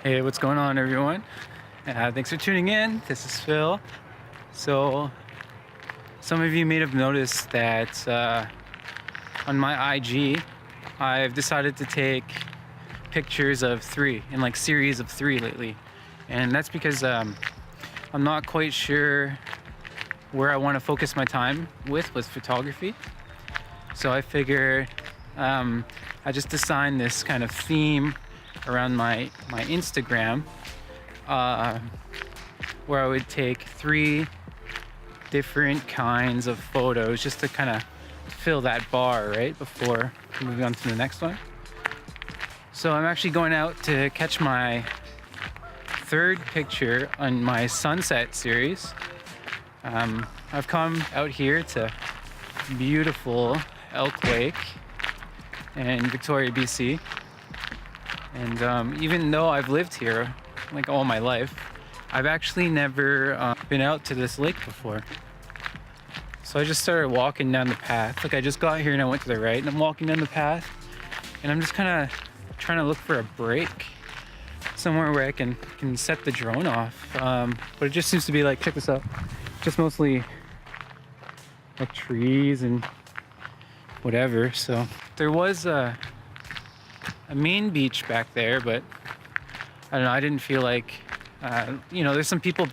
Hey, what's going on, everyone? Thanks for tuning in. This is Phil. So, some of you may have noticed that on my IG, I've decided to take pictures of three, in like series of three lately. And that's because I'm not quite sure where I want to focus my time with photography. So I figured I just designed this kind of theme around my Instagram where I would take three different kinds of photos just to kind of fill that bar, right, before moving on to the next one. So I'm actually going out to catch my third picture on my sunset series. I've come out here to beautiful Elk Lake in Victoria, BC. And even though I've lived here like all my life, I've actually never been out to this lake before. So I just started walking down the path. Like I just got here and I went to the right and I'm walking down the path and I'm just kind of trying to look for a break somewhere where I can set the drone off. But it just seems to be like, check this out, just mostly like trees and whatever. So there was a main beach back there, but I don't know, I didn't feel like there's some people,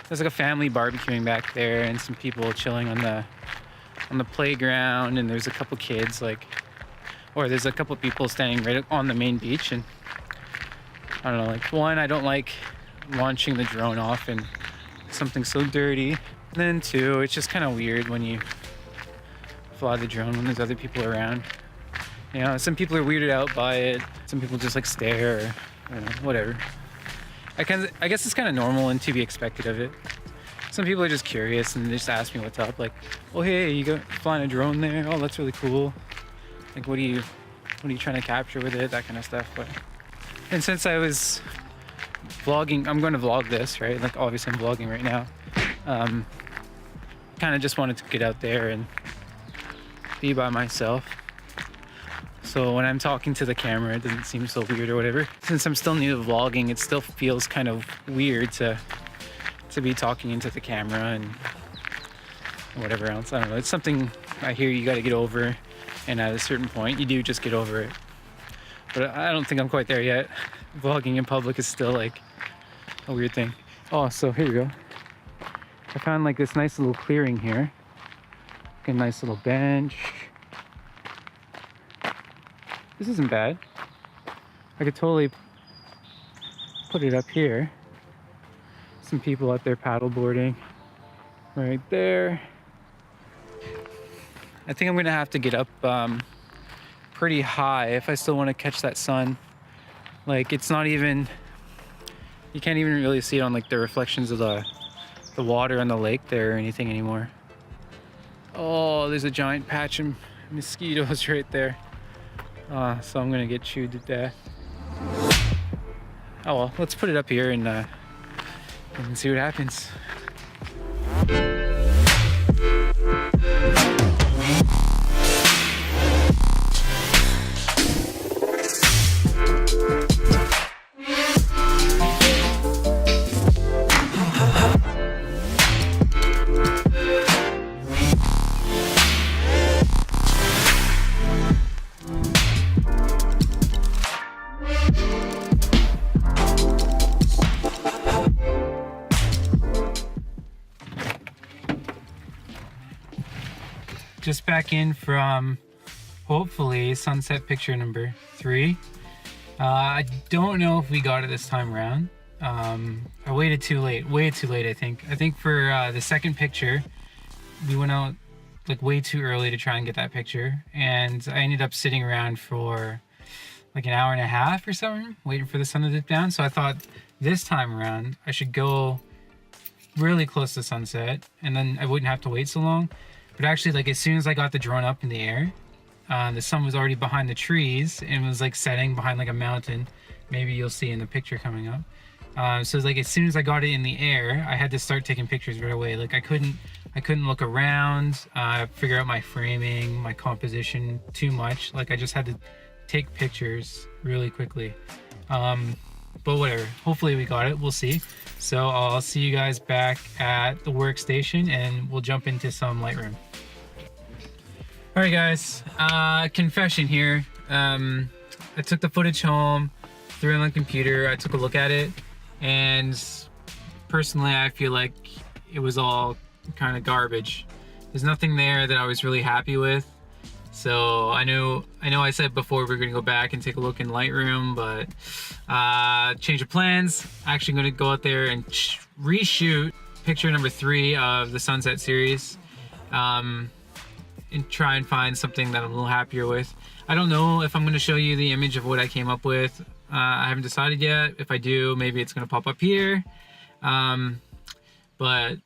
there's like a family barbecuing back there and some people chilling on the playground, and there's a couple kids there's a couple people standing right on the main beach. And I don't know, like, one, I don't like launching the drone off in something so dirty, and then two, it's just kind of weird when you fly the drone when there's other people around. You know, some people are weirded out by it. Some people just like stare, or, I don't know, whatever. I guess it's kind of normal and to be expected of it. Some people are just curious and they just ask me what's up. Like, oh hey, you got flying a drone there? Oh, that's really cool. Like, what are you trying to capture with it? That kind of stuff. And since I was vlogging, I'm going to vlog this, right? Like, obviously I'm vlogging right now. Kind of just wanted to get out there and be by myself. So when I'm talking to the camera, it doesn't seem so weird or whatever. Since I'm still new to vlogging, it still feels kind of weird to be talking into the camera and whatever else. I don't know. It's something I hear you got to get over, and at a certain point, you do just get over it. But I don't think I'm quite there yet. Vlogging in public is still like a weird thing. Oh, so here we go. I found like this nice little clearing here. Like a nice little bench. This isn't bad. I could totally put it up here. Some people out there paddleboarding right there. I think I'm gonna have to get up pretty high if I still want to catch that sun. Like, it's not even, you can't even really see it on like the reflections of the water on the lake there or anything anymore. Oh, there's a giant patch of mosquitoes right there. So I'm gonna get chewed to death. Oh well, let's put it up here and see what happens. Just back in from hopefully sunset picture number 3. I don't know if we got it this time around. I waited too late, way too late. I think for the second picture we went out like way too early to try and get that picture, and I ended up sitting around for like an hour and a half or something waiting for the sun to dip down. So I thought this time around I should go really close to sunset and then I wouldn't have to wait so long. But actually, like, as soon as I got the drone up in the air, the sun was already behind the trees and was like setting behind like a mountain. Maybe you'll see in the picture coming up. So it's like as soon as I got it in the air, I had to start taking pictures right away. Like I couldn't look around, figure out my framing, my composition too much. Like I just had to take pictures really quickly. but whatever. Hopefully we got it. We'll see. So I'll see you guys back at the workstation, and we'll jump into some Lightroom. All right, guys. Confession here. I took the footage home, threw it on the computer. I took a look at it, and personally, I feel like it was all kind of garbage. There's nothing there that I was really happy with. So I know I said before we're gonna go back and take a look in Lightroom, but change of plans. Actually gonna go out there and reshoot picture number 3 of the sunset series, and try and find something that I'm a little happier with. I don't know if I'm gonna show you the image of what I came up with. I haven't decided yet. If I do, maybe it's gonna pop up here. But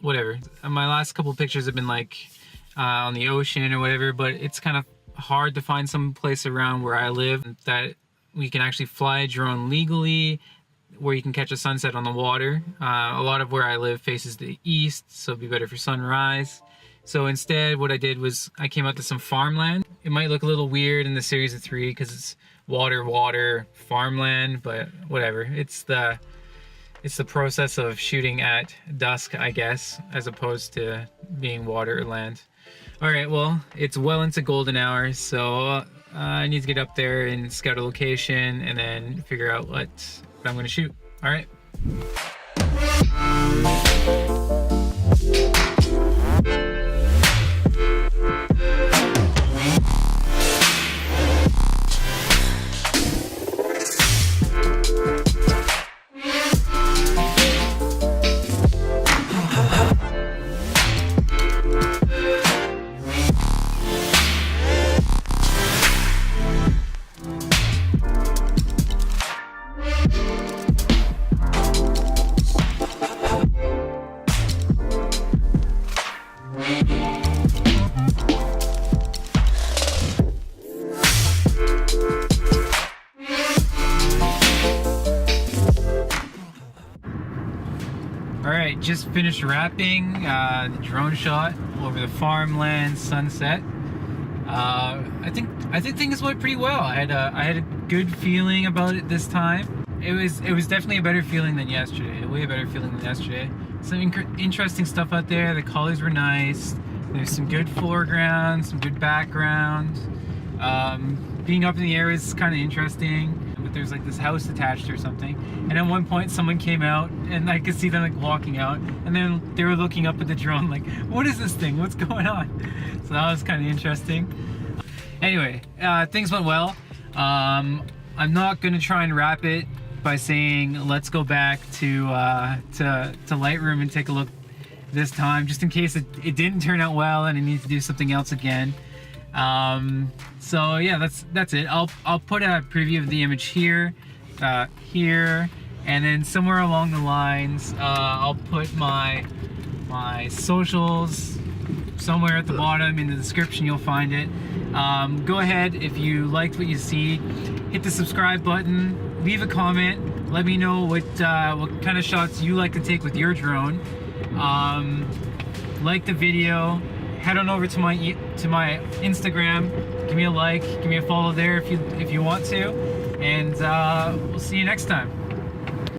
whatever. My last couple pictures have been like on the ocean or whatever, but it's kind of hard to find some place around where I live that we can actually fly a drone legally, where you can catch a sunset on the water. A lot of where I live faces the east, so it'd be better for sunrise. So instead, what I did was I came out to some farmland. It might look a little weird in the series of 3 because it's water, farmland, but whatever. It's the process of shooting at dusk, I guess, as opposed to being water or land. All right, well, it's well into golden hour, so I need to get up there and scout a location and then figure out what I'm gonna shoot. All right. Alright, just finished wrapping the drone shot over the farmland sunset. I think things went pretty well. I had a good feeling about it this time. It was definitely a better feeling than yesterday. A way better feeling than yesterday. Some interesting stuff out there. The colors were nice. There's some good foreground, some good background. Being up in the air is kind of interesting. But there's like this house attached or something, and at one point someone came out and I could see them like walking out, and then they were looking up at the drone like, what is this thing, what's going on? So that was kind of interesting. Anyway, things went well. I'm not gonna try and wrap it by saying let's go back to Lightroom and take a look this time, just in case it didn't turn out well and I need to do something else again. So yeah, that's it. I'll put a preview of the image here, here, and then somewhere along the lines, I'll put my socials somewhere at the bottom in the description. You'll find it. Go ahead, if you liked what you see, hit the subscribe button, leave a comment, let me know what kind of shots you like to take with your drone. Like the video. Head on over to my Instagram, give me a like, give me a follow there if you want to, and we'll see you next time.